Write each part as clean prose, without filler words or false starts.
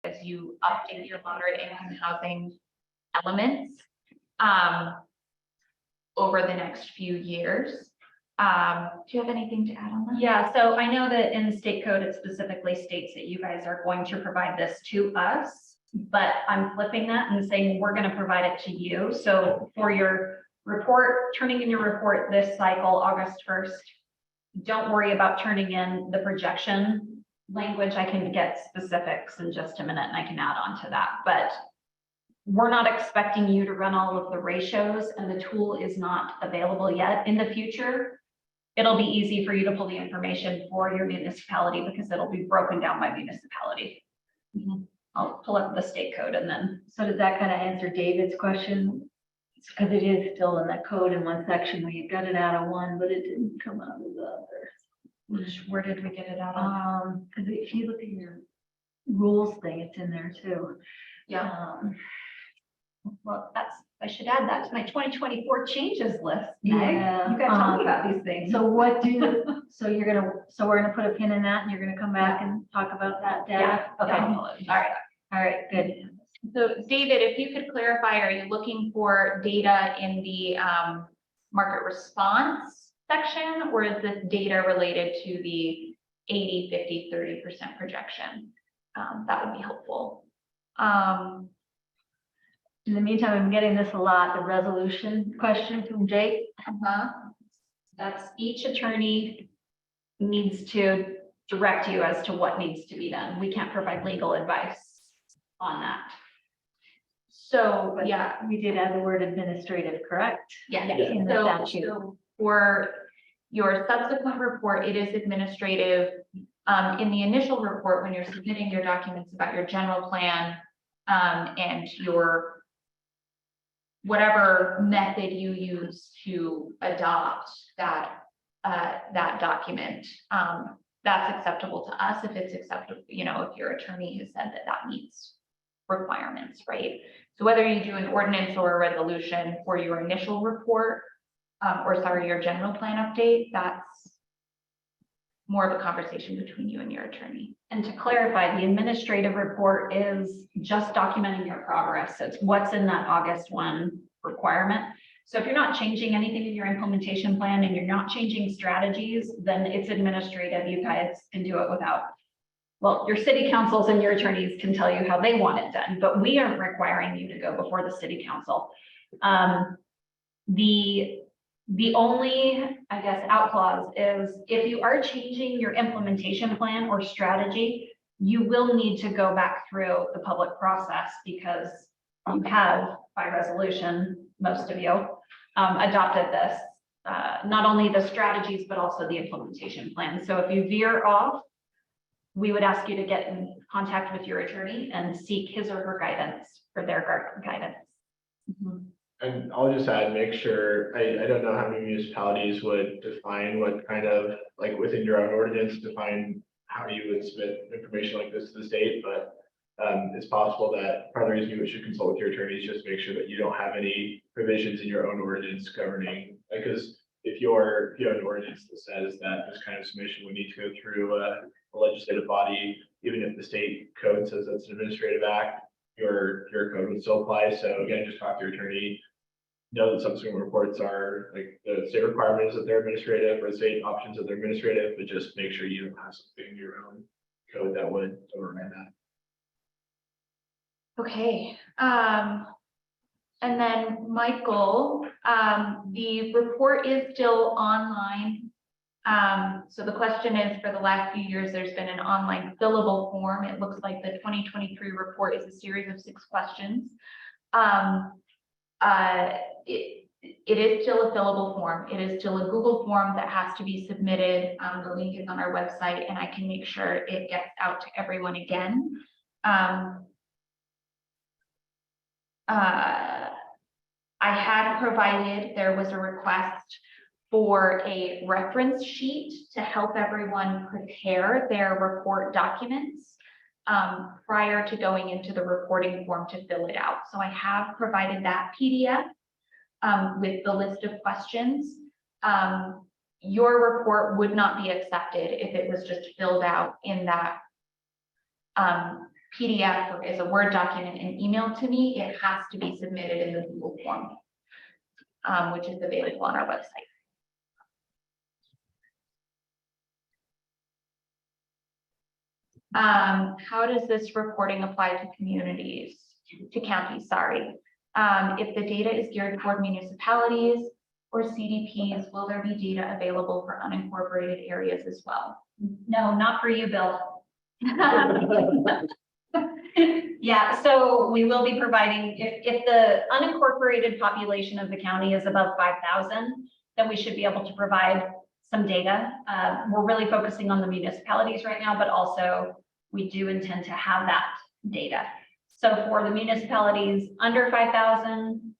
as you update your moderate income housing elements over the next few years. Do you have anything to add on that? Yeah, so I know that in the state code, it specifically states that you guys are going to provide this to us, but I'm flipping that and saying we're going to provide it to you. So for your report, turning in your report this cycle, August 1st, don't worry about turning in the projection language. I can get specifics in just a minute and I can add on to that, but we're not expecting you to run all of the ratios, and the tool is not available yet. In the future, it'll be easy for you to pull the information for your municipality because it'll be broken down by municipality. I'll pull up the state code and then. So does that kind of answer David's question? Because it is still in that code in one section where you got it out of one, but it didn't come out of the other. Where did we get it out of? Because if you look at your rules thing, it's in there too. Yeah. Well, I should add that to my 2024 changes list. Yeah. You guys tell me about these things. So we're gonna put a pin in that and you're gonna come back and talk about that data? Yeah. Okay. Yeah. All right, good. So David, if you could clarify, are you looking for data in the market response section, or is this data related to the 80, 50, 30% projection? That would be helpful. In the meantime, I'm getting this a lot, the resolution question from Jake. That's each attorney needs to direct you as to what needs to be done. We can't provide legal advice on that. So, But yeah, we did add the word administrative, correct? yeah. In the statute. So for your subsequent report, it is administrative. In the initial report, when you're submitting your documents about your general plan and your whatever method you use to adopt that document, that's acceptable to us if it's acceptable, if your attorney has said that meets requirements, right? So whether you do an ordinance or a resolution for your initial report, your general plan update, that's more of a conversation between you and your attorney. And to clarify, the administrative report is just documenting your progress. It's what's in that August 1 requirement. So if you're not changing anything in your implementation plan and you're not changing strategies, then it's administrative. You guys can do it without. Well, your city councils and your attorneys can tell you how they want it done, but we aren't requiring you to go before the city council. The only, I guess, out clause is if you are changing your implementation plan or strategy, you will need to go back through the public process because you have, by resolution, most of you, adopted this, not only the strategies, but also the implementation plan. So if you veer off, we would ask you to get in contact with your attorney and seek his or her guidance for their guidance. And I'll just add, make sure, I don't know how many municipalities would define what kind of, like within your own ordinance, define how you would submit information like this to the state, but it's possible that part of the reason you should consult with your attorney is just make sure that you don't have any provisions in your own ordinance governing, because if you have an ordinance that says that this kind of submission would need to go through a legislative body, even if the state code says that's an administrative act, your code would still apply. So again, just talk to your attorney. Know that subsequent reports are like the state requirement is that they're administrative, or the state options that they're administrative, but just make sure you don't have something in your own code that would override that. Okay. And then Michael, the report is still online. So the question is, for the last few years, there's been an online fillable form. It looks like the 2023 report is a series of 6 questions. It is still a fillable form. It is still a Google form that has to be submitted. The link is on our website, and I can make sure it gets out to everyone again. I had provided, there was a request for a reference sheet to help everyone prepare their report documents prior to going into the reporting form to fill it out. So I have provided that PDF with the list of questions. Your report would not be accepted if it was just filled out in that PDF or is a Word document and emailed to me, it has to be submitted in the Google form, which is available on our website. How does this reporting apply to communities, to counties, sorry? If the data is geared toward municipalities or CDPs, will there be data available for unincorporated areas as well? No, not for you, Bill. Yeah, so we will be providing, if the unincorporated population of the county is above 5,000, then we should be able to provide some data. We're really focusing on the municipalities right now, but also we do intend to have that data. So for the municipalities under 5,000,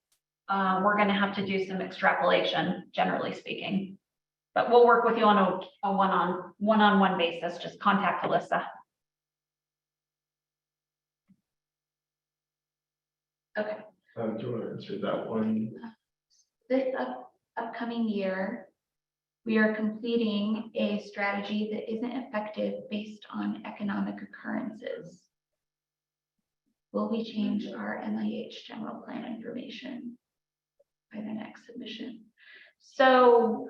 we're going to have to do some extrapolation, generally speaking. But we'll work with you on a one-on-one basis. Just contact Alyssa. Okay. Do you want to answer that one? This upcoming year, we are completing a strategy that isn't effective based on economic occurrences. Will we change our MIH general plan information by the next submission? So,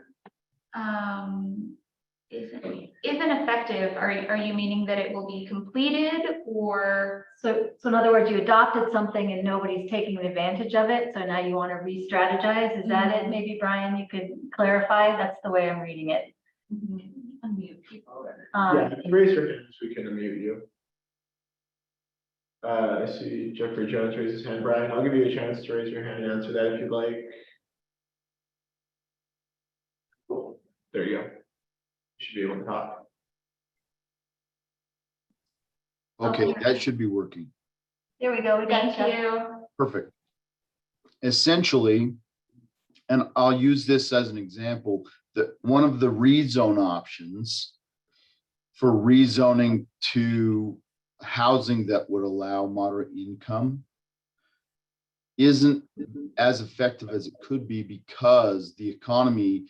isn't effective, are you meaning that it will be completed, or? So in other words, you adopted something and nobody's taking advantage of it, so now you want to re-strategize, is that it? Maybe Brian, you could clarify, that's the way I'm reading it. Unmute people. Yeah, raise your hand so we can unmute you. I see Jeffrey Jones raise his hand. Brian, I'll give you a chance to raise your hand and answer that if you'd like. Cool. There you go. You should be able to talk. Okay, that should be working. There we go, we got Thank you. you. Perfect. Essentially, and I'll use this as an example, that one of the rezone options for rezoning to housing that would allow moderate income isn't as effective as it could be because the economy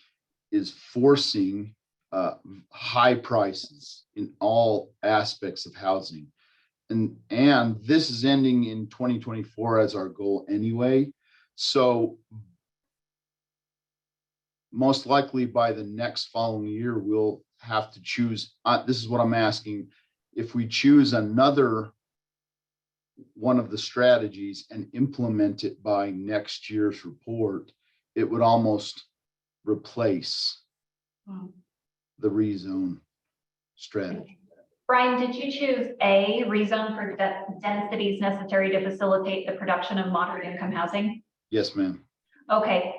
is forcing high prices in all aspects of housing. And this is ending in 2024 as our goal anyway. So most likely by the next following year, we'll have to choose. This is what I'm asking. If we choose another one of the strategies and implement it by next year's report, it would almost replace the rezone strategy. Brian, did you choose A, rezone for densities necessary to facilitate the production of moderate income housing? Yes, ma'am. Okay.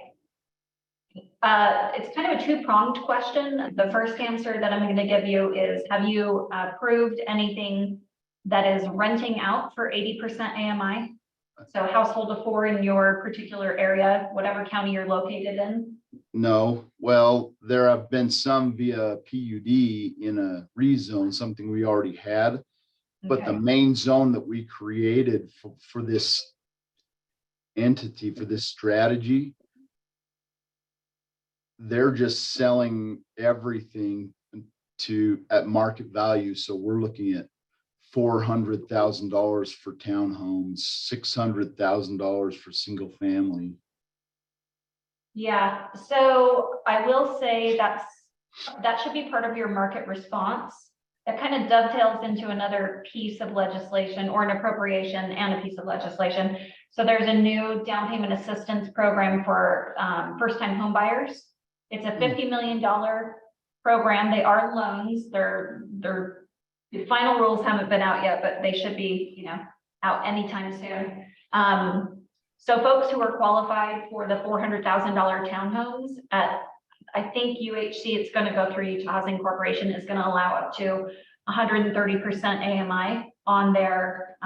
It's kind of a two-pronged question. The first answer that I'm going to give you is, have you approved anything that is renting out for 80% AMI? So household of 4 in your particular area, whatever county you're located in? No, well, there have been some via PUD in a rezone, something we already had. But the Okay. main zone that we created for this entity, for this strategy, they're just selling everything at market value. So we're looking at $400,000 for townhomes, $600,000 for single family. Yeah, so I will say that should be part of your market response. That kind of dovetails into another piece of legislation, or an appropriation and a piece of legislation. So there's a new down payment assistance program for first-time home buyers. It's a $50 million program. They are loans. The final rules haven't been out yet, but they should be, out anytime soon. So folks who are qualified for the $400,000 townhomes I think UHC, it's going to go through Utah Housing Corporation, is going to allow up to 130% AMI on their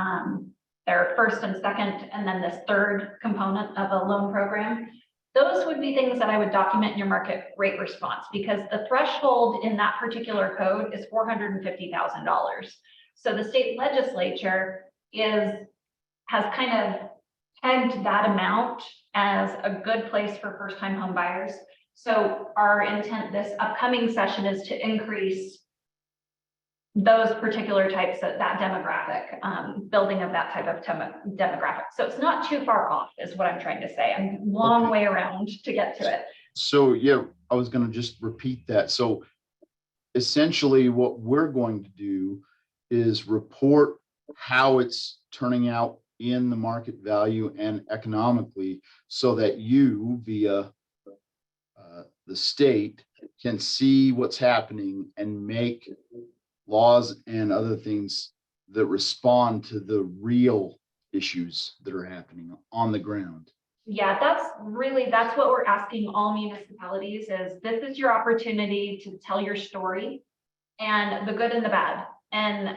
first and second, and then this third component of a loan program. Those would be things that I would document in your market rate response, because the threshold in that particular code is $450,000. So the state legislature has kind of pegged that amount as a good place for first-time home buyers. So our intent this upcoming session is to increase those particular types of that demographic, building of that type of demographic. So it's not too far off is what I'm trying to say. I'm a long Okay. way around to get to it. So, yeah, I was gonna just repeat that. So essentially what we're going to do is report how it's turning out in the market value and economically, so that you via the state can see what's happening and make laws and other things that respond to the real issues that are happening on the ground. Yeah, that's what we're asking all municipalities is this is your opportunity to tell your story and the good and the bad. And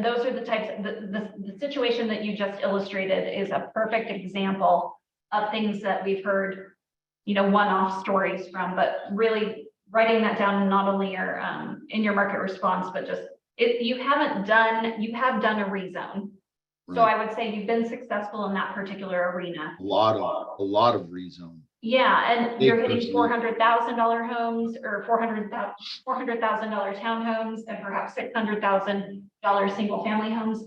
those are the types, the situation that you just illustrated is a perfect example of things that we've heard, one-off stories from, but really writing that down, not only your, in your market response, but just, you have done a rezone. So Right. I would say you've been successful in that particular arena. A lot of rezone. Yeah, and you're hitting Acres, $400,000 homes or $400,000 townhomes and perhaps $600,000 single family homes.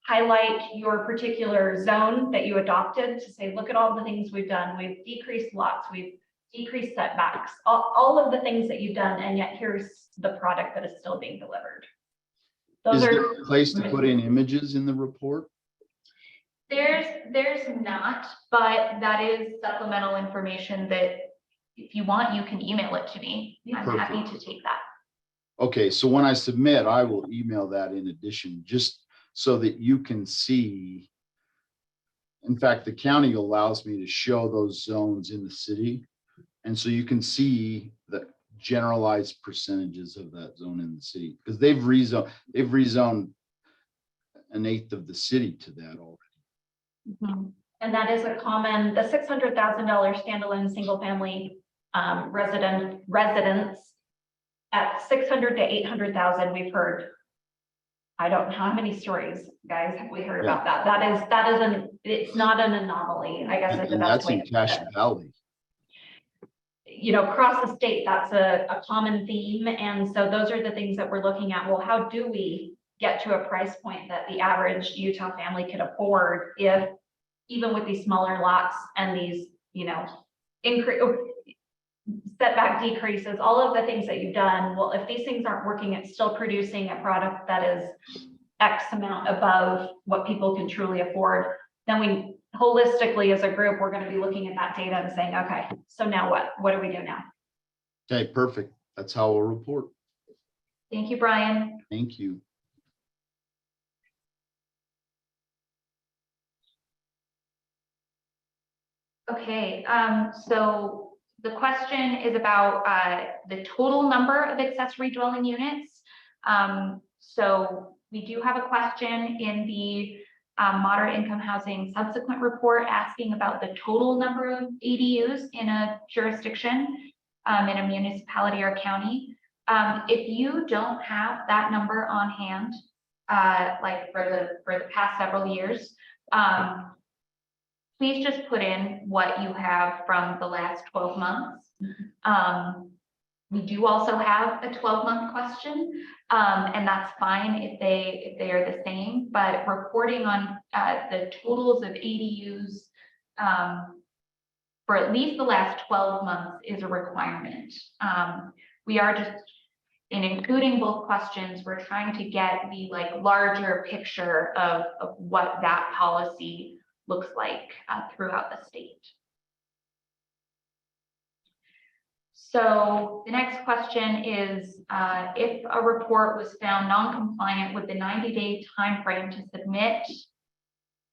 Highlight your particular zone that you adopted to say, look at all the things we've done. We've decreased lots, we've decreased setbacks, all of the things that you've done, and yet here's the product that is still being delivered. Is Those there are a place to put in images in the report? There's not, but that is supplemental information that if you want, you can email it to me. I'm happy to take that. Okay, so when I submit, I will email that in addition, just so that you can see. In fact, the county allows me to show those zones in the city. And so you can see the generalized percentages of that zone in the city, because they've rezoned an eighth of the city to that already. And that is a common, the $600,000 standalone single family residents at 600 to 800,000, we've heard. I don't know how many stories, guys, have we heard about that? It's not an anomaly, I guess is the And best that's way in to put Cache it. Valley. Across the state, that's a common theme. And so those are the things that we're looking at. Well, how do we get to a price point that the average Utah family could afford if, even with these smaller lots and these, setback decreases, all of the things that you've done. Well, if these things aren't working, it's still producing a product that is X amount above what people can truly afford. Then we holistically as a group, we're going to be looking at that data and saying, okay, so now what? What do we do now? Okay, perfect. That's how we'll report. Thank you, Brian. Thank you. Okay, so the question is about the total number of accessory dwelling units. So we do have a question in the moderate income housing subsequent report asking about the total number of ADUs in a jurisdiction, in a municipality or county. If you don't have that number on hand, like for the past several years, please just put in what you have from the last 12 months. We do also have a 12-month question, and that's fine if they are the same, but reporting on the totals of ADUs for at least the last 12 months is a requirement. We are just, in including both questions, we're trying to get the larger picture of what that policy looks like throughout the state. So the next question is, if a report was found non-compliant with the 90-day timeframe to submit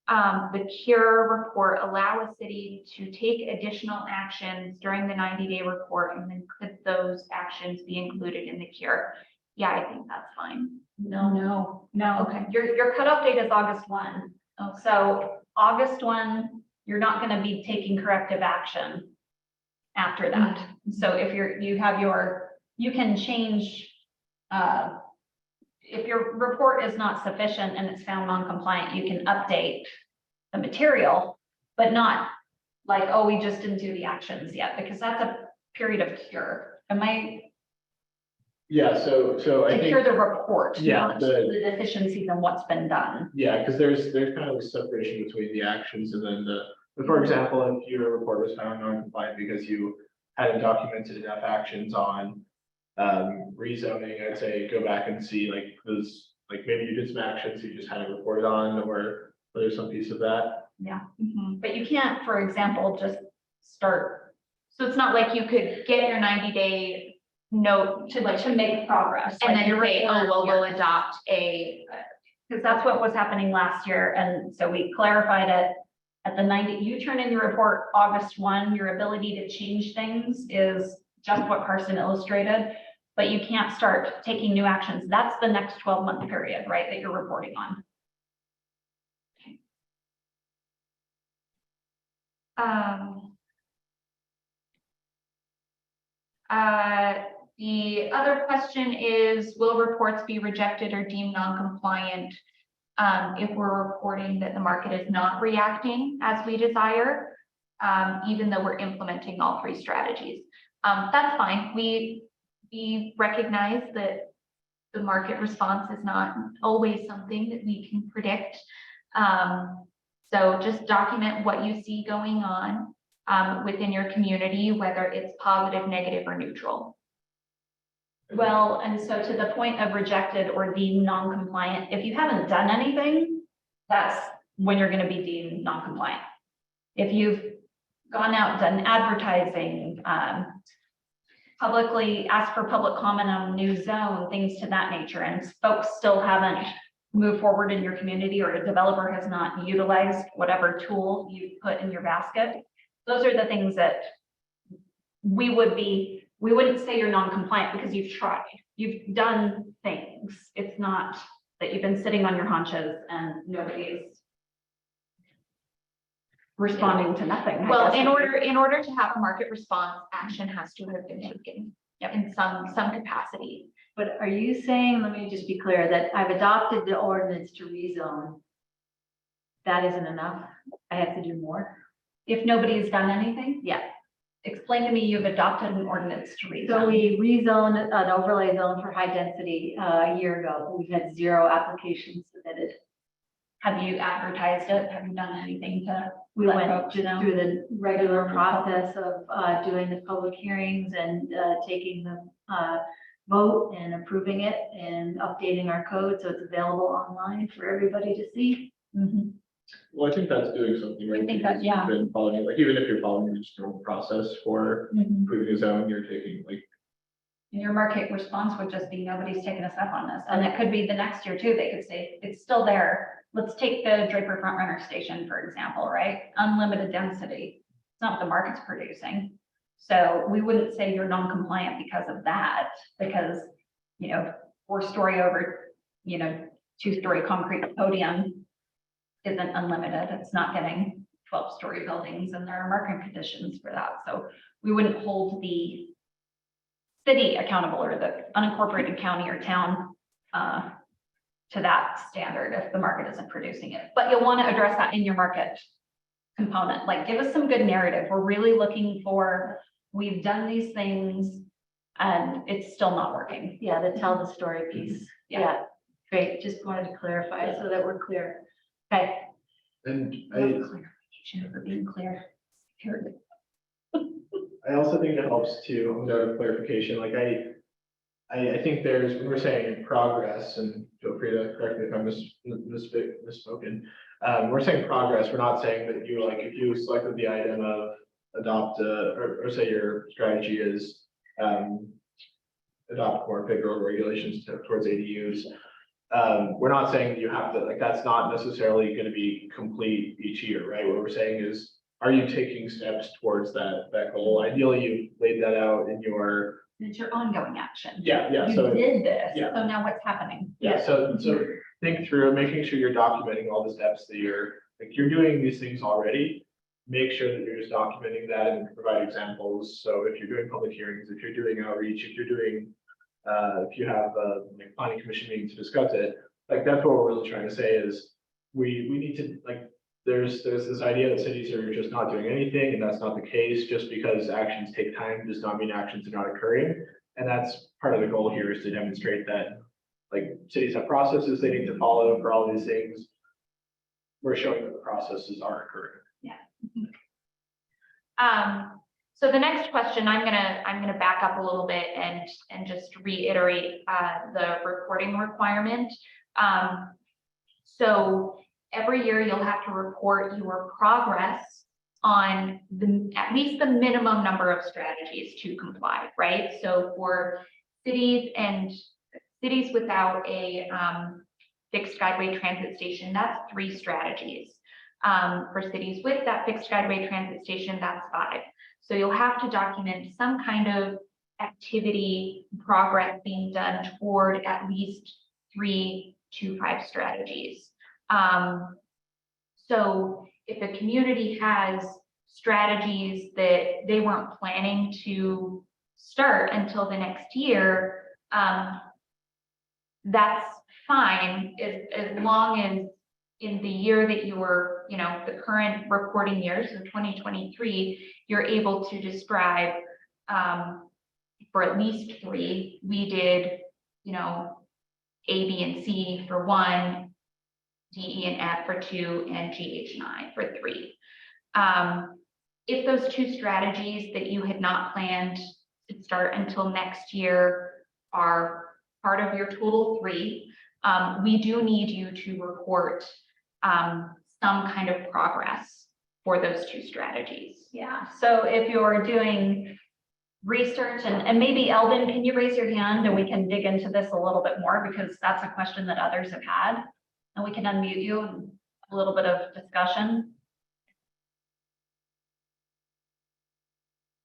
the CURE report, allow a city to take additional actions during the 90-day report, and then could those actions be included in the CURE? Yeah, I think that's fine. No. Okay. Your cutoff date is August 1. Oh, So August 1, you're not going to be taking corrective action after that. So if you can change, if your report is not sufficient and it's found non-compliant, you can update the material, but not like, oh, we just didn't do the actions yet, because that's a period of CURE. Yeah, so I To hear think, the report, Yeah, not the deficiencies and what's been done. yeah, because there's kind of a separation between the actions and then for example, if your report was found non-compliant because you hadn't documented enough actions on rezoning, I'd say go back and see like those, like maybe you did some actions you just hadn't reported on, or there's some piece of that. Yeah, but you can't, for example, just start So it's not like you could get your 90-day note to make progress. and like then your say, oh, report, well, we'll adopt a, because that's what was happening last year, and so we clarified it. At the 90, you turn in your report August 1, your ability to change things is just what Carson illustrated, but you can't start taking new actions. That's the next 12-month period, right, that you're reporting on. The other question is, will reports be rejected or deemed non-compliant if we're reporting that the market is not reacting as we desire, even though we're implementing all three strategies? That's fine. We recognize that the market response is not always something that we can predict. So just document what you see going on within your community, whether it's positive, negative, or neutral. Well, and so to the point of rejected or deemed non-compliant, if you haven't done anything, that's when you're going to be deemed non-compliant. If you've gone out, done advertising, publicly asked for public comment on new zone, things to that nature, and folks still haven't moved forward in your community, or a developer has not utilized whatever tool you put in your basket, those are the things that we wouldn't say you're non-compliant because you've tried, you've done things. It's not that you've been sitting on your haunches and nobody's responding to nothing. I Well, guess. in order to have a market response, action has to have been taken in some capacity. But are you saying, let me just be clear, that I've adopted the ordinance to rezone? That isn't enough? I have to do more? If nobody's done anything, Yeah. explain to me you've adopted an ordinance to rezone. So we rezoned an overlay zone for high density a year ago. We've had 0 applications submitted. Have you advertised it? Have you done anything to? We let went folks just know? through the regular process of doing the public hearings and taking the vote and approving it and updating our code so it's available online for everybody to see. Mhm. Well, I think that's doing something, right? I think that, Because yeah. you've been following, like, even if you're following the just normal process for Mhm. approving a zone, you're taking like, And your market response would just be, nobody's taken us up on this. And it could be the next year too. They could say, it's still there. Let's take the Draper Front Runner Station, for example, right? Unlimited density. It's not what the market's producing. So we wouldn't say you're non-compliant because of that, because, 4-story over, 2-story concrete podium isn't unlimited. It's not getting 12-story buildings, and there are market conditions for that. So we wouldn't hold the city accountable, or the unincorporated county or town to that standard if the market isn't producing it. But you'll want to address that in your market component. Like, give us some good narrative. We're really looking for, we've done these things and it's still not working. Yeah, the tell the story piece. Yeah. Yeah, great. Just wanted to clarify so that we're clear. Okay. and Clarification for being clear. Here. I also think it helps to, note of clarification, like I think there's, when we're saying progress, and feel free to correct me if I'm misspoken. We're saying progress, we're not saying that you, like, if you selected the item of adopt, or say your strategy is adopt more federal regulations towards ADUs. We're not saying that you have to, like, that's not necessarily going to be complete each year, right? What we're saying is, are you taking steps towards that goal? Ideally, you've laid that out in your. It's your ongoing action. Yeah, You so, did this, yeah. so now what's happening? yeah, so think through, making sure you're documenting all the steps that you're doing these things already. Make sure that you're just documenting that and provide examples. So if you're doing public hearings, if you're doing outreach, if you're doing, if you have a planning commission meeting to discuss it, like, that's what we're really trying to say is we need to, like, there's this idea that cities are just not doing anything, and that's not the case. Just because actions take time does not mean actions are not occurring. And that's part of the goal here, is to demonstrate that, like, cities have processes they need to follow for all these things. We're showing that the processes are occurring. So the next question, I'm gonna back up a little bit and just reiterate the reporting requirement. So every year you'll have to report your progress on at least the minimum number of strategies to comply, right? So for cities without a fixed guideway transit station, that's 3 strategies. For cities with that fixed guideway transit station, that's 5. So you'll have to document some kind of activity progress being done toward at least 3 to 5 strategies. So if a community has strategies that they weren't planning to start until the next year, that's fine as long as in the year that you were, the current reporting year, so 2023, you're able to describe for at least 3. We did, A, B, and C for 1, D, E, and F for 2, and G, H, and I for 3. If those 2 strategies that you had not planned to start until next year are part of your total 3, we do need you to report some kind of progress for those 2 strategies. Yeah, so if you're doing research, and maybe Eldon, can you raise your hand and we can dig into this a little bit more, because that's a question that others have had, and we can unmute you and a little bit of discussion.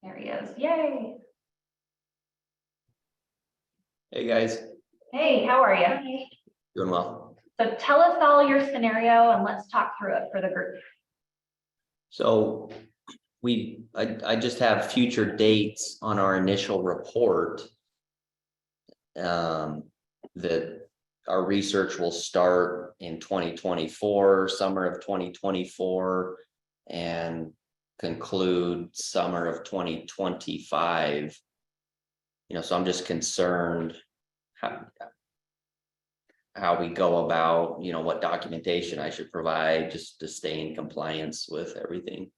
There he is, yay. Hey guys, Hey, how are you? doing well. So tell us all your scenario and let's talk through it for the group. So I just have future dates on our initial report. That our research will start in 2024, summer of 2024, and conclude summer of 2025. So I'm just concerned how we go about, what documentation I should provide just to stay in compliance with everything.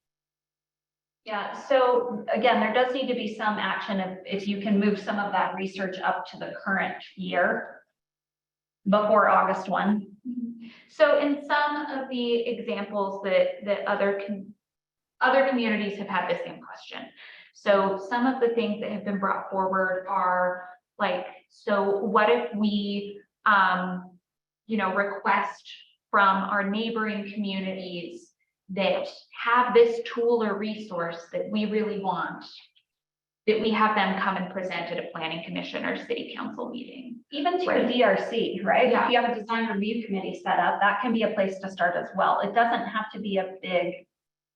Yeah, so again, there does need to be some action if you can move some of that research up to the current year before August 1. So in some of the examples that other communities have had the same question. So some of the things that have been brought forward are like, so what if we request from our neighboring communities that have this tool or resource that we really want, that we have them come and present at a planning commission or city council meeting. Even to Right. a DRC, right? Yeah. If you have a design review committee set up, that can be a place to start as well. It doesn't have to be a big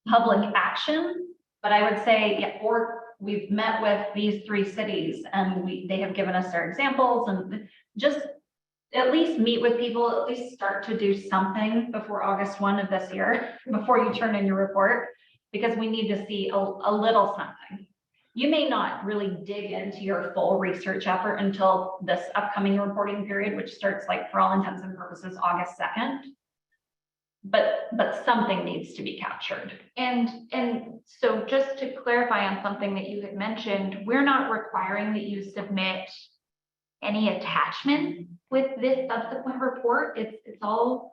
public action, but I would say, yeah, or we've met with these 3 cities and they have given us their examples, and just at least meet with people, at least start to do something before August 1 of this year, before you turn in your report, because we need to see a little something. You may not really dig into your full research effort until this upcoming reporting period, which starts, like, for all intents and purposes, August 2nd. But something needs to be captured. And so just to clarify on something that you had mentioned, we're not requiring that you submit any attachment with this subsequent report. It's all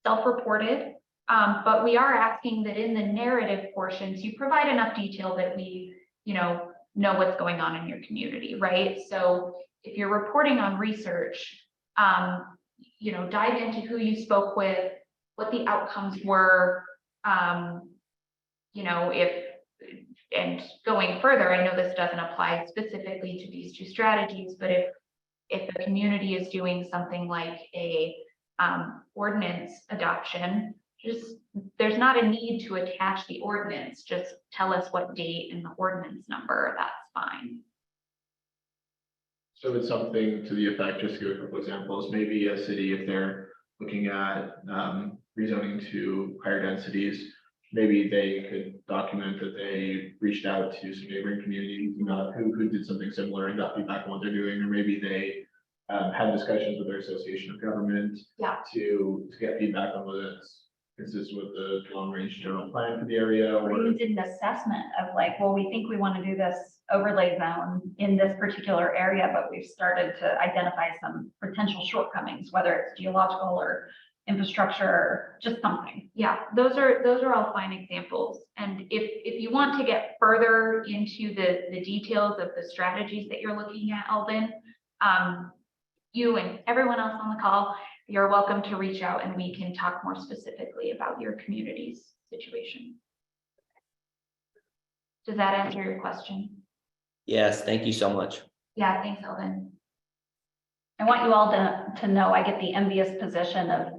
self-reported, but we are asking that in the narrative portions, you provide enough detail that we, know what's going on in your community, right? So if you're reporting on research, dive into who you spoke with, what the outcomes were, and going further, I know this doesn't apply specifically to these 2 strategies, but if the community is doing something like a ordinance adoption, there's not a need to attach the ordinance, just tell us what date and the ordinance number, that's fine. So it's something to the effect, just to give a couple examples, maybe a city, if they're looking at rezoning to higher densities, maybe they could document that they reached out to some neighboring communities, who did something similar and got feedback on what they're doing, or maybe they had discussions with their association of government Yeah. to get feedback on whether it's consistent with the long-range general plan for the area, Or or you did an assessment of like, well, we think we want to do this overlay zone in this particular area, but we've started to identify some potential shortcomings, whether it's geological or infrastructure, or just something. Yeah, those are all fine examples. And if you want to get further into the details of the strategies that you're looking at, Alden, you and everyone else on the call, you're welcome to reach out and we can talk more specifically about your community's situation. Does that answer your question? Yes, thank you so much. Yeah, thanks, Alden. I want you all to know I get the envious position of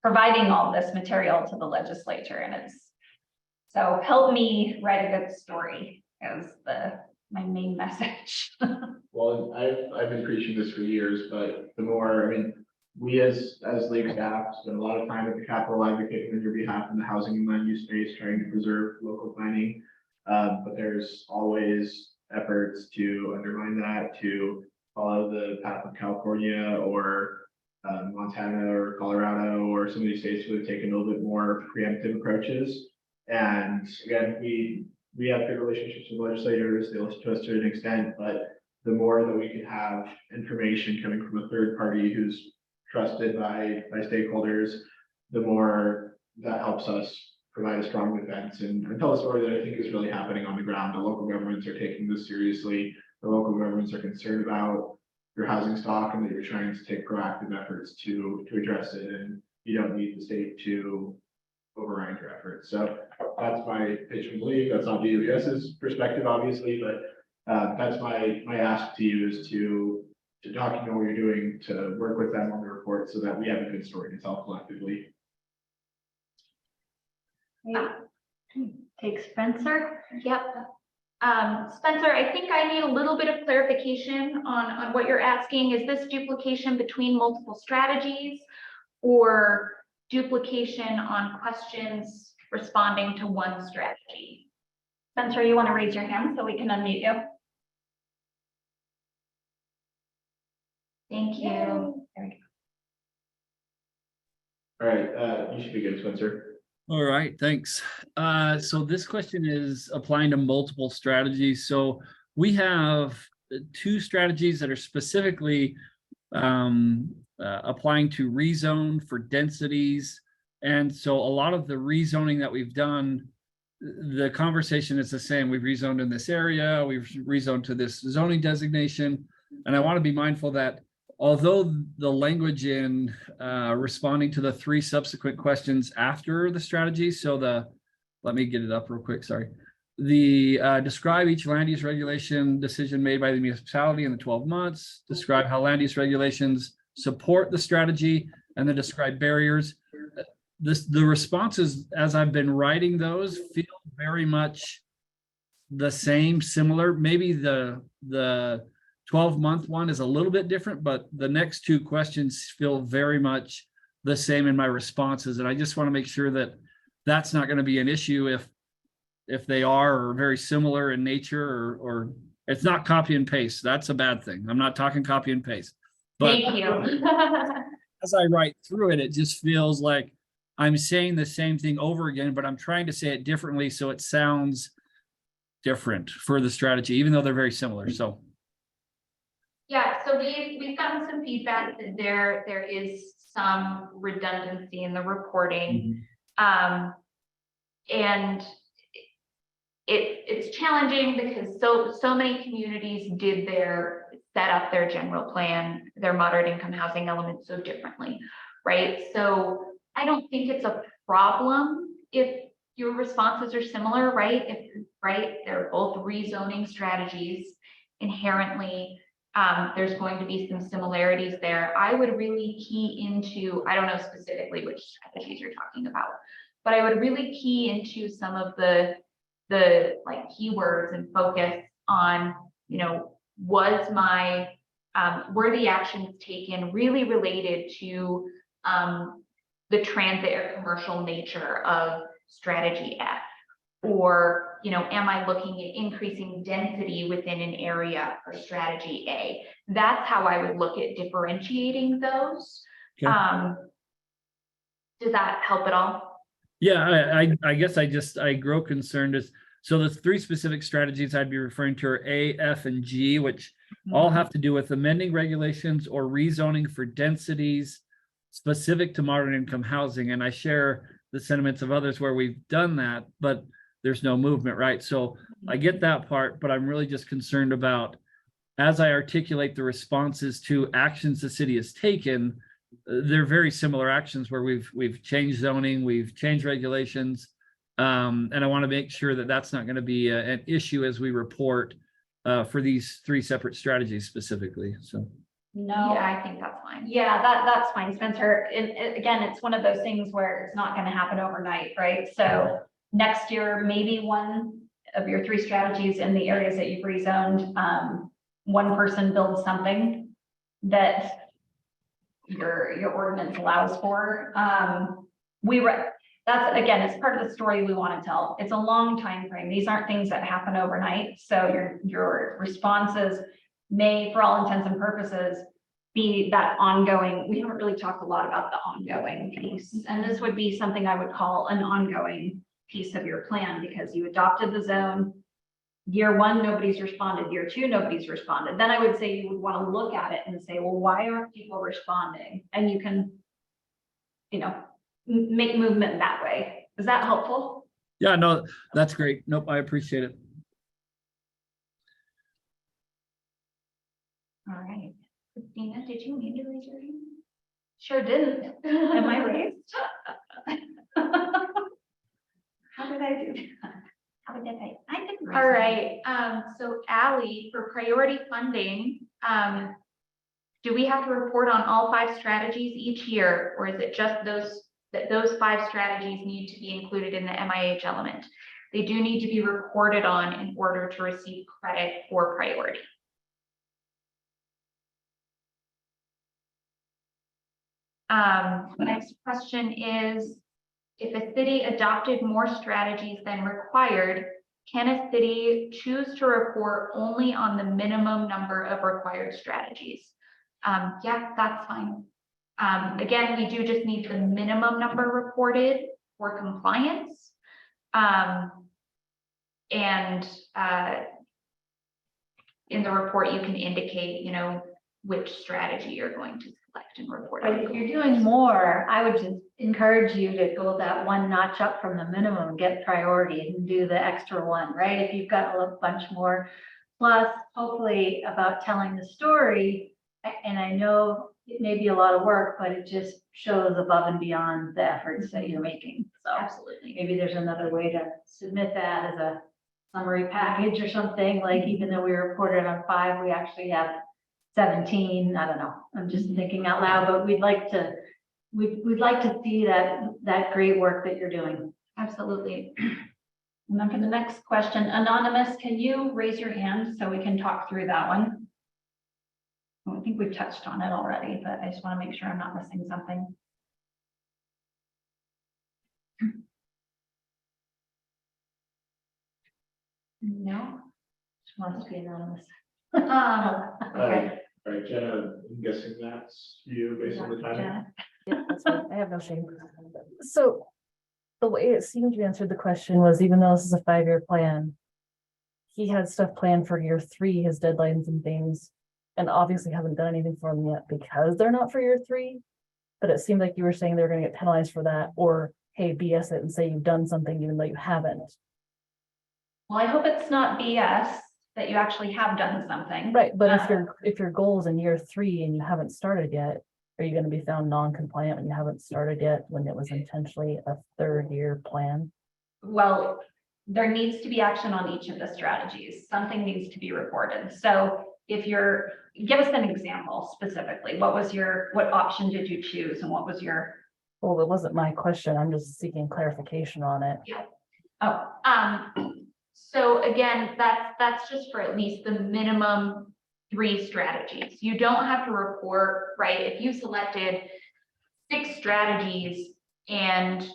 providing all this material to the legislature, and it's, so help me write a good story is my main message. well, I've been preaching this for years, but the more, I mean, we as league staff spend a lot of time at the Capitol advocating on your behalf in the housing and land use space, trying to preserve local planning. But there's always efforts to undermine that, to follow the path of California or Montana or Colorado or some of these states who have taken a little bit more preemptive approaches. And again, we have good relationships with legislators, they listen to us to an extent, but the more that we can have information coming from a third party who's trusted by stakeholders, the more that helps us provide a strong defense and tell a story that I think is really happening on the ground. The local governments are taking this seriously. The local governments are concerned about your housing stock and that you're trying to take proactive efforts to address it. And you don't need the state to override your efforts. So that's my pitch from the league. That's not DWS's perspective, obviously, but that's my ask to you is to document what you're doing, to work with them on the report so that we have a good story to tell collectively. Take Spencer. Yep. Spencer, I think I need a little bit of clarification on what you're asking. Is this duplication between multiple strategies or duplication on questions responding to one strategy? Spencer, you want to raise your hand so we can unmute you? Thank you. There we go. All right, you should be good, Spencer. All right, thanks. So this question is applying to multiple strategies. So we have two strategies that are specifically applying to rezone for densities. And so a lot of the rezoning that we've done, the conversation is the same. We've rezoned in this area, we've rezoned to this zoning designation. And I want to be mindful that although the language in responding to the three subsequent questions after the strategy, so let me get it up real quick, sorry. Describe each land use regulation decision made by the municipality in the 12 months, describe how land use regulations support the strategy, and then describe barriers. The responses as I've been writing those feel very much the same, similar. Maybe the 12-month one is a little bit different, but the next two questions feel very much the same in my responses. And I just want to make sure that that's not going to be an issue if they are very similar in nature or it's not copy and paste. That's a bad thing. I'm not talking copy and paste. But Thank you. as I write through it, it just feels like I'm saying the same thing over again, but I'm trying to say it differently so it sounds different for the strategy, even though they're very similar. So. Yeah, so we've gotten some feedback that there is some redundancy in the reporting. And it's challenging because so many communities did set up their general plan, their moderate income housing elements so differently, right? So I don't think it's a problem if your responses are similar, right? They're both rezoning strategies inherently. There's going to be some similarities there. I would really key into, I don't know specifically which strategies you're talking about, but I would really key into some of the like keywords and focus on, were the actions taken really related to the transit or commercial nature of strategy F? Or, you know, am I looking at increasing density within an area for strategy A? That's how I would look at differentiating those. Okay. Does that help at all? Yeah, I guess I grow concerned is, so the three specific strategies I'd be referring to are A, F, and G, which all have to do with amending regulations or rezoning for densities specific to moderate income housing. And I share the sentiments of others where we've done that, but there's no movement, right? So I get that part, but I'm really just concerned about, as I articulate the responses to actions the city has taken, they're very similar actions where we've changed zoning, we've changed regulations. And I want to make sure that that's not going to be an issue as we report for these three separate strategies specifically, so. No. Yeah, I think that's fine. Yeah, that's fine, Spencer. Again, it's one of those things where it's not gonna happen overnight, right? So next year, maybe one of your three strategies in the areas that you've rezoned, one person builds something that your ordinance allows for. That's, again, it's part of the story we want to tell. It's a long time frame. These aren't things that happen overnight. So your responses may, for all intents and purposes, be that ongoing. We haven't really talked a lot about the ongoing piece. And this would be something I would call an ongoing piece of your plan, because you adopted the zone. Year one, nobody's responded. Year two, nobody's responded. Then I would say you would want to look at it and say, well, why aren't people responding? And you can, you know, make movement that way. Is that helpful? Yeah, no, that's great. Nope, I appreciate it. All right. Christina, did you need to raise your hand? Sure didn't. Am I raised? How did I do that? How did I didn't raise All my right, so Ally, for priority funding, do we have to report on all 5 strategies each year? Or is it just those 5 strategies need to be included in the MIH element? They do need to be reported on in order to receive credit for priority. Next question is, if a city adopted more strategies than required, can a city choose to report only on the minimum number of required strategies? Yeah, that's fine. Again, we do just need the minimum number reported for compliance. And in the report, you can indicate, you know, which strategy you're going to select and report. But if you're doing more, I would just encourage you to go that one notch up from the minimum, get priority and do the extra one, right? If you've got a bunch more, plus hopefully about telling the story. And I know it may be a lot of work, but it just shows above and beyond the efforts that you're making. So Absolutely. maybe there's another way to submit that as a summary package or something, like even though we reported on 5, we actually have 17. I don't know. I'm just thinking out loud, but we'd like to see that great work that you're doing. Absolutely. And then for the next question, Anonymous, can you raise your hand so we can talk through that one? I think we've touched on it already, but I just want to make sure I'm not missing something. No. She wants to be anonymous. Okay. All right, Jenna, I'm guessing that's you based on the timing. Yeah, that's fine. I have no shame. So the way it seemed you answered the question was, even though this is a 5-year plan, he had stuff planned for year 3, his deadlines and things, and obviously haven't done anything for them yet because they're not for year 3. But it seemed like you were saying they're going to get penalized for that, or hey, BS it and say you've done something even though you haven't. Well, I hope it's not BS that you actually have done something. Right, but if your goal is in year 3 and you haven't started yet, are you going to be found non-compliant when you haven't started yet, when it was intentionally a 3rd-year plan? Well, there needs to be action on each of the strategies. Something needs to be reported. So if give us an example specifically. What option did you choose and what was your? Well, that wasn't my question. I'm just seeking clarification on it. So again, that's just for at least the minimum 3 strategies. You don't have to report, right? If you selected 6 strategies and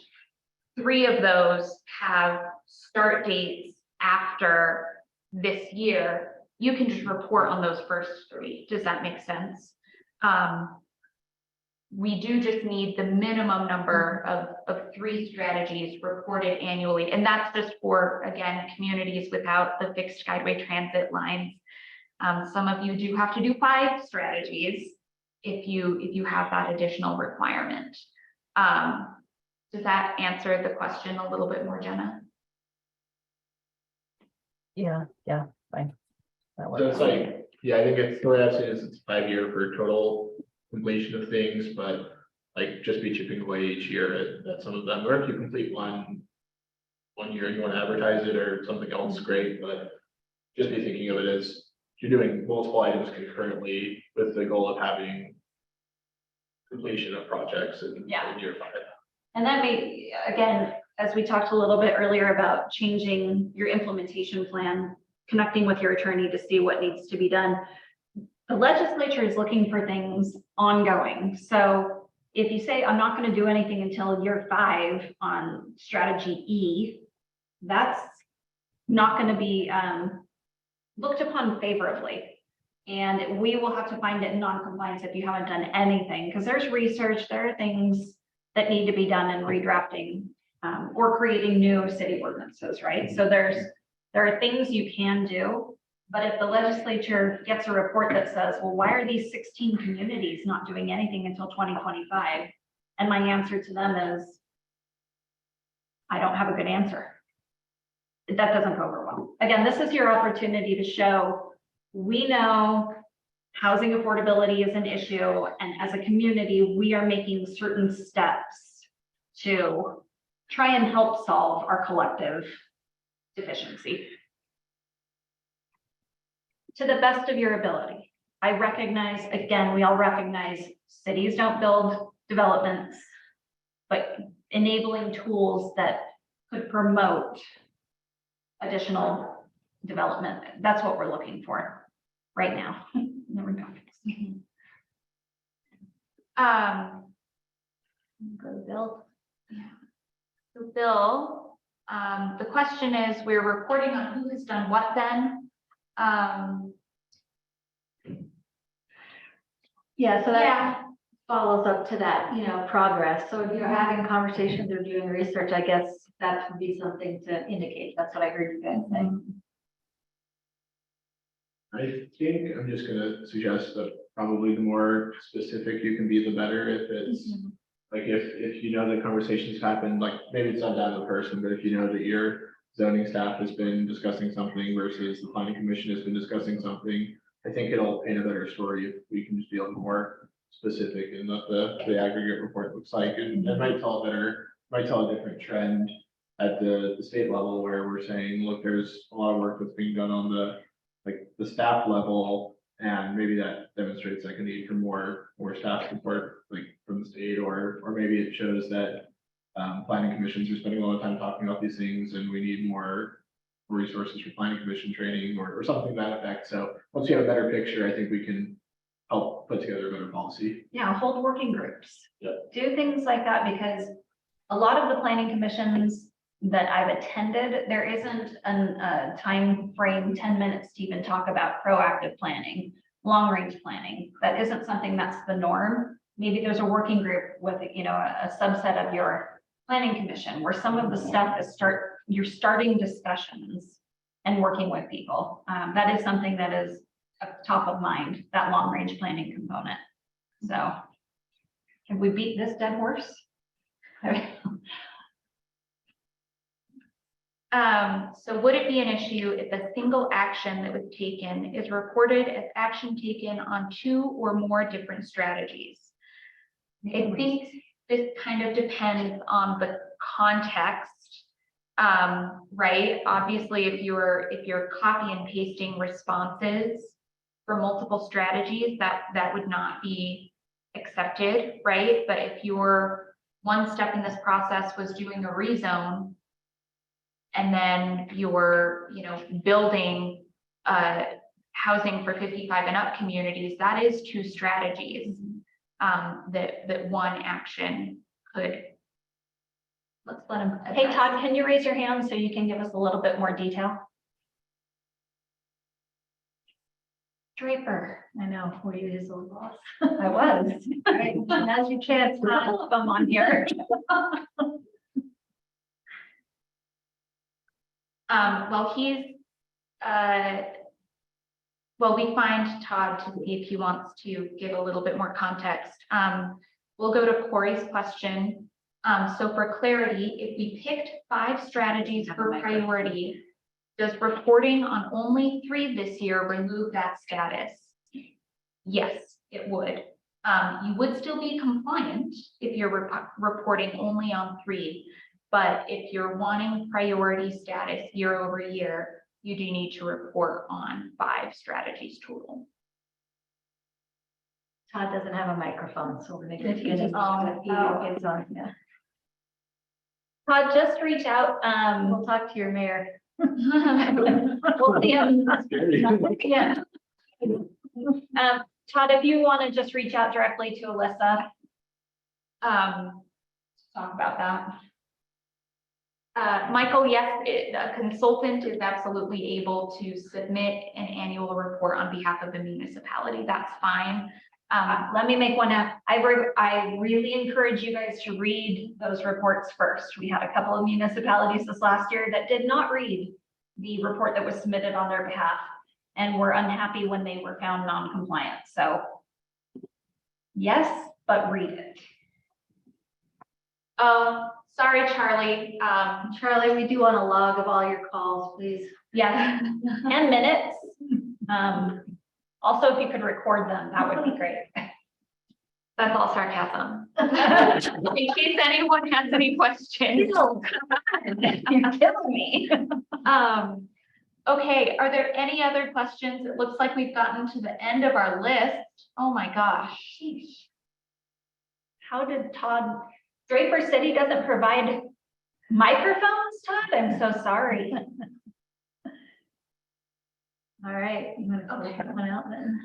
3 of those have start dates after this year, you can just report on those first 3. Does that make sense? We do just need the minimum number of 3 strategies reported annually. And that's just for, again, communities without the fixed guideway transit lines. Some of you do have to do 5 strategies if you have that additional requirement. Does that answer the question a little bit more, Jenna? Yeah, fine. That So works. it's like, yeah, I think it's the way I've seen it is it's 5 year for total completion of things, but like just be chipping away each year at some of them, or if you complete one year and you want to advertise it or something else, great, but just be thinking of it as you're doing multiple items concurrently with the goal of having completion of projects in year 5. And that may, again, as we talked a little bit earlier about changing your implementation plan, connecting with your attorney to see what needs to be done. The legislature is looking for things ongoing. So if you say, I'm not going to do anything until year 5 on strategy E, that's not going to be looked upon favorably. And we will have to find it in non-compliance if you haven't done anything, because there's research, there are things that need to be done in redrafting or creating new city ordinances, right? So there are things you can do. But if the legislature gets a report that says, well, why are these 16 communities not doing anything until 2025? And my answer to them is, I don't have a good answer. That doesn't go over well. Again, this is your opportunity to show we know housing affordability is an issue, and as a community, we are making certain steps to try and help solve our collective deficiency. To the best of your ability. I recognize, again, we all recognize cities don't build developments, but enabling tools that could promote additional development, that's what we're looking for right now. Never know. Go to Bill. Yeah. So Bill, the question is, we're reporting on who has done what then? Yeah, so that follows up to that, progress. So if you're having conversations or doing research, I guess that would be something to indicate. That's what I heard you guys say. I think I'm just gonna suggest that probably the more specific you can be, the better. If it's like, if you know the conversations happened, like maybe it's not down to the person, but if you know that your zoning staff has been discussing something versus the planning commission has been discussing something, I think it'll paint a better story if we can just be a little more specific in what the aggregate report looks like. And it might tell a different trend at the state level, where we're saying, look, there's a lot of work that's being done on the staff level, and maybe that demonstrates like a need for more staff support, like from the state, or maybe it shows that planning commissions are spending a lot of time talking about these things, and we need more resources for planning commission training or something to that effect. So once you have a better picture, I think we can help put together a better policy. Yeah, hold working groups. Yep. Do things like that, because a lot of the planning commissions that I've attended, there isn't a time frame, 10 minutes to even talk about proactive planning, long range planning. That isn't something that's the norm. Maybe there's a working group with, a subset of your planning commission where some of the stuff is you're starting discussions and working with people. That is something that is top of mind, that long range planning component. So can we beat this dead horse? So would it be an issue if a single action that was taken is reported as action taken on 2 or more different strategies? I think this kind of depends on the context, right? Obviously, if you're copy and pasting responses for multiple strategies, that would not be accepted, right? But if your one step in this process was doing a rezone, and then you're, building housing for 55 and up communities, that is 2 strategies that one action could let's let him. Hey, address. Todd, can you raise your hand so you can give us a little bit more detail? Draper, I know, were you his old boss? I was. Right, now's your chance. All of them on here. Well, he's, well, we find Todd to see if he wants to give a little bit more context. We'll go to Corey's question. So for clarity, if we picked 5 strategies for priority, does reporting on only 3 this year remove that status? Yes, it would. You would still be compliant if you're reporting only on 3, but if you're wanting priority status year over year, you do need to report on 5 strategies total. Todd doesn't have a microphone, so we're gonna get him. Oh, He oh. gets on, yeah. Todd, just reach out. We'll talk to your mayor. We'll see him. Yeah. Todd, if you want to just reach out directly to Alyssa. Talk about that. Michael, yes, a consultant is absolutely able to submit an annual report on behalf of the municipality. That's fine. Let me make one up. I really encourage you guys to read those reports first. We had a couple of municipalities this last year that did not read the report that was submitted on their behalf and were unhappy when they were found non-compliant. So yes, but read it. Sorry, Charlie. Charlie, we do want a log of all your calls, please. Yeah. And minutes. Also, if you could record them, that would be great. That's all sarcasm. In case anyone has any questions. You're killing me. Okay, are there any other questions? It looks like we've gotten to the end of our list. Oh my gosh. How did Todd, Draper said he doesn't provide microphones, Todd? I'm so sorry. All right, you want to close that one out then?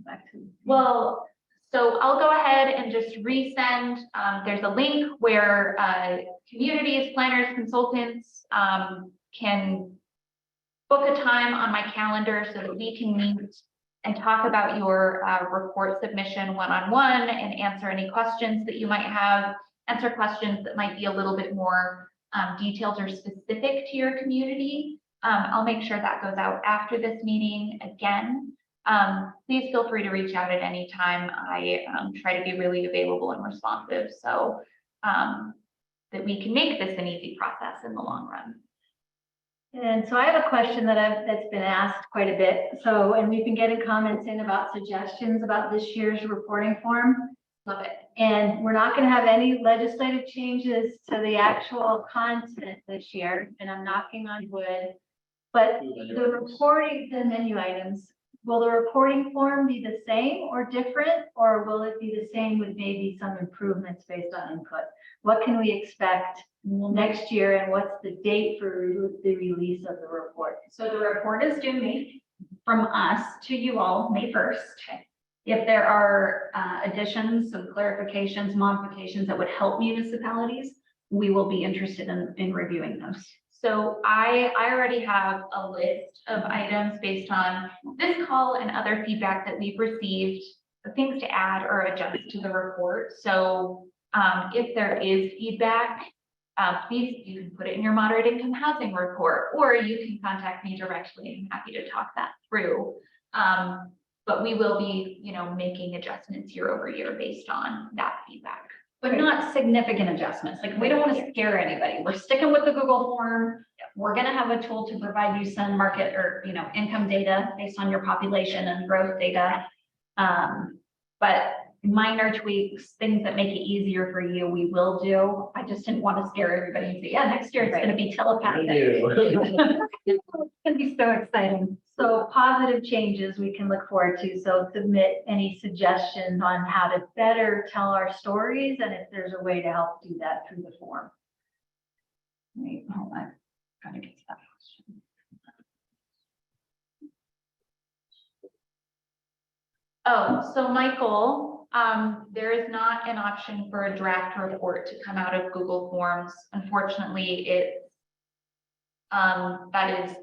Back to. Well, so I'll go ahead and just resend. There's a link where communities, planners, consultants can book a time on my calendar so that we can meet and talk about your report submission one-on-one and answer any questions that you might have, answer questions that might be a little bit more detailed or specific to your community. I'll make sure that goes out after this meeting again. Please feel free to reach out at any time. I try to be really available and responsive so that we can make this an easy process in the long run. And so I have a question that's been asked quite a bit. So, and we've been getting comments in about suggestions about this year's reporting form. Love it. And we're not going to have any legislative changes to the actual content this year, and I'm knocking on wood. But the reporting, the menu items, will the reporting form be the same or different, or will it be the same with maybe some improvements based on input? What can we expect next year, and what's the date for the release of the report? So the report is due May from us to you all, May 1st. If there are additions, some clarifications, modifications that would help municipalities, we will be interested in reviewing those. So I already have a list of items based on this call and other feedback that we've received, the things to add or adjust to the report. So if there is feedback, please, you can put it in your moderate income housing report, or you can contact me directly. I'm happy to talk that through. But we will be, making adjustments year over year based on that feedback. But not significant adjustments. Like, we don't want to scare anybody. We're sticking with the Google form. We're going to have a tool to provide you some market or, income data based on your population and growth data. But minor tweaks, things that make it easier for you, we will do. I just didn't want to scare everybody and say, yeah, next year it's going to be telepathic. It's going to be so exciting. So positive changes we can look forward to. So submit any suggestions on how to better tell our stories, and if there's a way to help do that through the form. Wait, hold on. Gotta get to that question. Oh, so Michael, there is not an option for a draft report to come out of Google Forms. Unfortunately, that is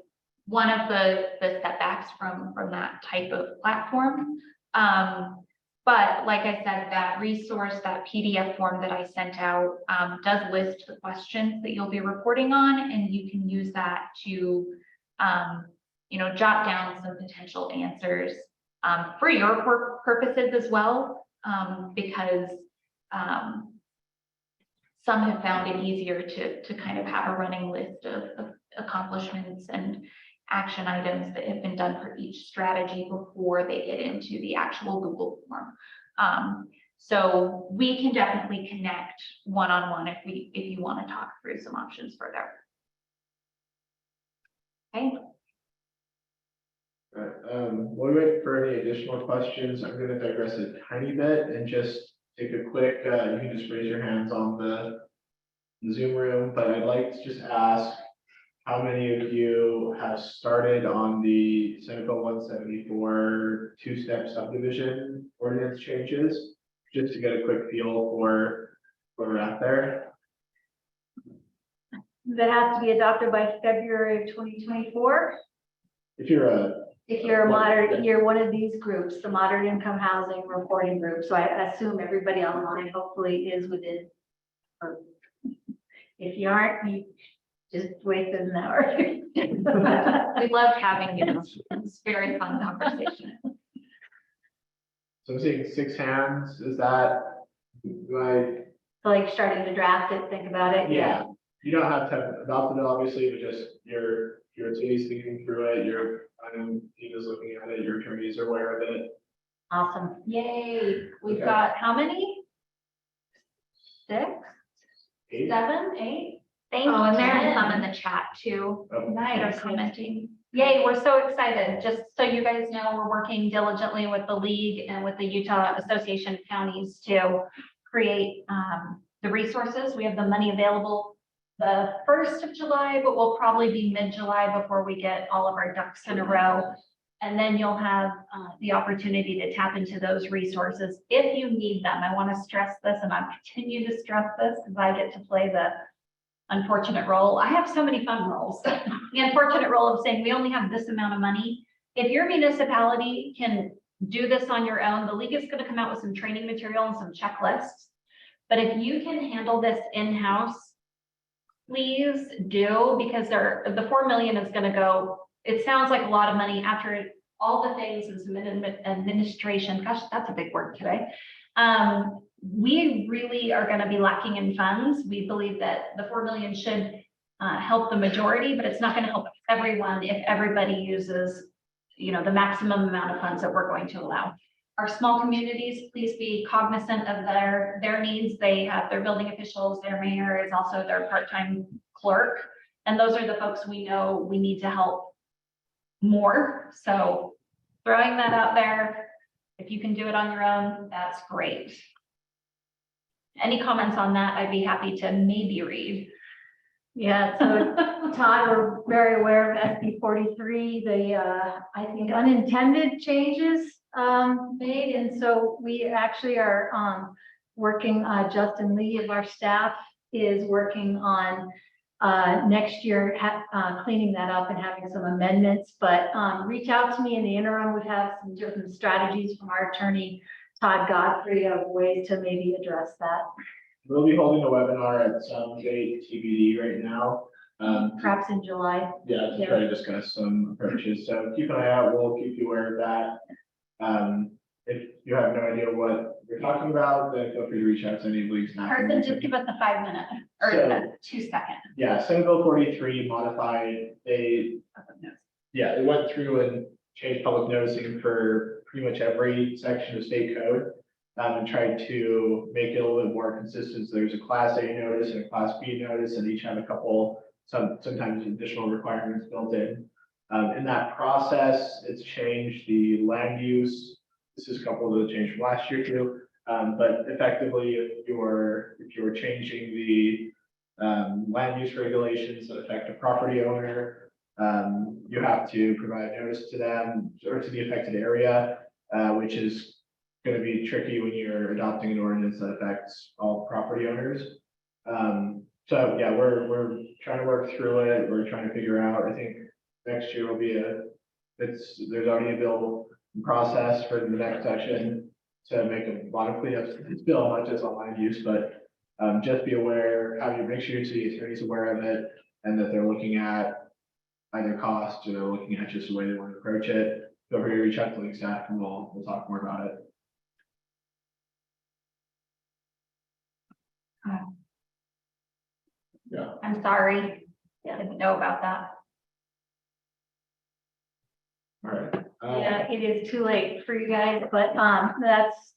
one of the setbacks from that type of platform. But like I said, that resource, that PDF form that I sent out, does list the questions that you'll be reporting on, and you can use that to, jot down some potential answers for your purposes as well, because some have found it easier to kind of have a running list of accomplishments and action items that have been done for each strategy before they get into the actual Google form. So we can definitely connect one-on-one if you want to talk through some options further. Okay. All right, while we wait for any additional questions, I'm going to digress a tiny bit and just take a quick, you can just raise your hands on the Zoom room, but I'd like to just ask how many of you have started on the Senate Bill 174 two-step subdivision ordinance changes, just to get a quick feel for where we're at there? That has to be adopted by February of 2024. If you're a If you're a moderate, you're one of these groups, the moderate income housing reporting group. So I assume everybody online hopefully is within. Or if you aren't, you just wasted an hour. We loved having you. It's a very fun conversation. So I'm seeing 6 hands, is that, like, Like starting to draft it, think about it. yeah, you don't have to have adopted it, obviously, but just your team's thinking through it, your team is looking at it, your attorneys are aware of it. Awesome. Yay, we've Okay. got how many? 6, 8? 7, 8? Thank Oh, and there's you. some in the chat too. Oh, That are Nice. commenting. Yay, we're so excited. Just so you guys know, we're working diligently with the league and with the Utah Association of Counties to create the resources. We have the money available the 1st of July, but we'll probably be mid-July before we get all of our ducks in a row. And then you'll have the opportunity to tap into those resources if you need them. I want to stress this, and I'll continue to stress this because I get to play the unfortunate role. I have so many fun roles. The unfortunate role of saying we only have this amount of money. If your municipality can do this on your own, the league is going to come out with some training material and some checklists. But if you can handle this in-house, please do, because the 4 million is going to go. It sounds like a lot of money after all the things and some administration. Gosh, that's a big word today. We really are going to be lacking in funds. We believe that the 4 million should help the majority, but it's not going to help everyone if everybody uses, the maximum amount of funds that we're going to allow. Our small communities, please be cognizant of their needs. They have their building officials, their mayor is also their part-time clerk. And those are the folks we know we need to help more. So throwing that out there, if you can do it on your own, that's great. Any comments on that? I'd be happy to maybe read. Yeah, so Todd, we're very aware of SB 43, I think unintended changes made. And so we actually are working, Justin Lee of our staff is working on next year cleaning that up and having some amendments. But reach out to me in the interim. We have some different strategies from our attorney, Todd Godfrey, of ways to maybe address that. We'll be holding a webinar at some date TBD right now. Perhaps in July. Yeah, to try to discuss some approaches. So keep an eye out. We'll keep you aware of that. If you have no idea what we're talking about, then feel free to reach out to any leagues. Carson, just give us a 5-minute or So- a 2-second. Yeah, Senate Bill 43 modified, it went through and changed public noticing for pretty much every section of state code. And tried to make it a little bit more consistent. So there's a Class A notice and a Class B notice, and each have a couple, sometimes additional requirements built in. In that process, it's changed the land use. This is a couple of the change from last year too. But effectively, if you're changing the land use regulations that affect a property owner, you have to provide notice to them or to the affected area, which is gonna be tricky when you're adopting an ordinance that affects all property owners. So yeah, we're trying to work through it. We're trying to figure out, I think next year will be there's already a bill process for the next section to make a lot of cleanups. It's bill, not just on land use, but just be aware, how you make sure your city attorney's aware of it and that they're looking at either cost or they're looking at just the way they want to approach it. Feel free to reach out to the staff and we'll talk more about it. Yeah. I'm sorry, didn't know about that. All right. Yeah, it is too late for you guys, but, that's.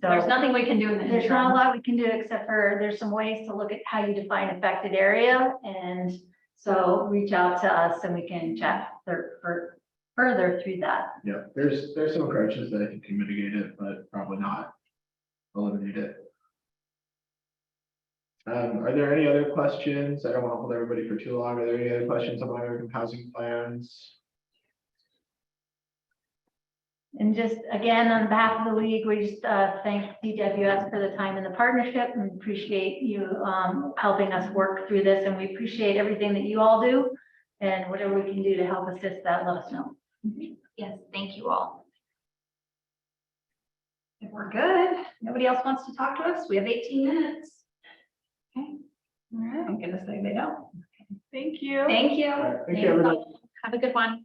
There's nothing we can do in the There's not a interim. lot we can do except for, there's some ways to look at how you define affected area. And so reach out to us and we can chat further through that. Yeah, there's some approaches that I think can mitigate it, but probably not eliminate it. Are there any other questions? I don't want to hold everybody for too long. Are there any other questions on minority housing plans? And just again, on behalf of the league, we just thank DWS for the time and the partnership and appreciate you helping us work through this. And we appreciate everything that you all do and whatever we can do to help assist that, let us know. Yes, thank you all. If we're good, nobody else wants to talk to us, we have 18 minutes. Okay, all right, I'm gonna say they don't. Thank you. Thank you. All right, thank you, everybody. Have a good one.